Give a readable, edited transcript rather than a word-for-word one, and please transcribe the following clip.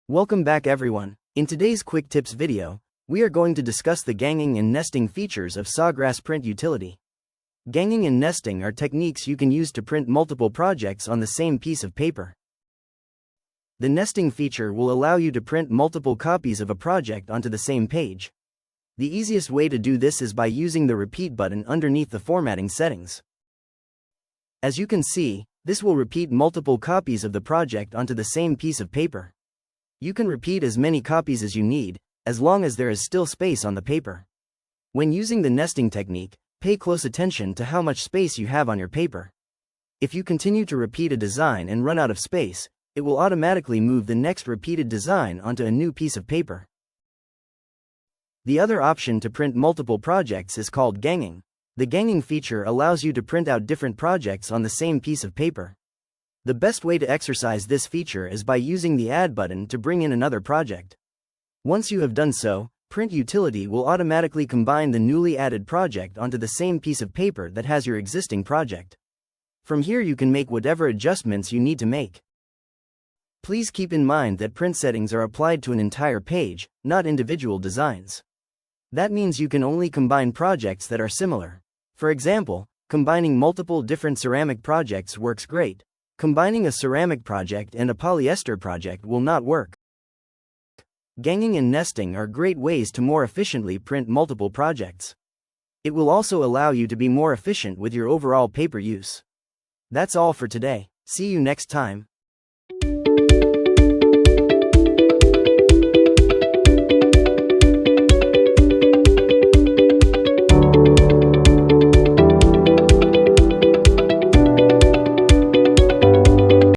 Welcome back everyone. In today's quick tips video, we are going to discuss the ganging and nesting features of Sawgrass print utility. Ganging and nesting are techniques you can use to print multiple projects on the same piece of paper. The nesting feature will allow you to print multiple copies of a project onto the same page. The easiest way to do this is by using the repeat button underneath the formatting settings. As you can see, this will repeat multiple copies of the project onto the same piece of paper. You can repeat as many copies as you need, as long as there is still space on the paper. When using the nesting technique, pay close attention to how much space you have on your paper. If you continue to repeat a design and run out of space, it will automatically move the next repeated design onto a new piece of paper. The other option to print multiple projects is called ganging. The ganging feature allows you to print out different projects on the same piece of paper. The best way to exercise this feature is by using the Add button to bring in another project. Once you have done so, Print Utility will automatically combine the newly added project onto the same piece of paper that has your existing project. From here you can make whatever adjustments you need to make. Please keep in mind that print settings are applied to an entire page, not individual designs. That means you can only combine projects that are similar. For example, combining multiple different ceramic projects works great. Combining a ceramic project and a polyester project will not work. Ganging and nesting are great ways to more efficiently print multiple projects. It will also allow you to be more efficient with your overall paper use. That's all for today. See you next time.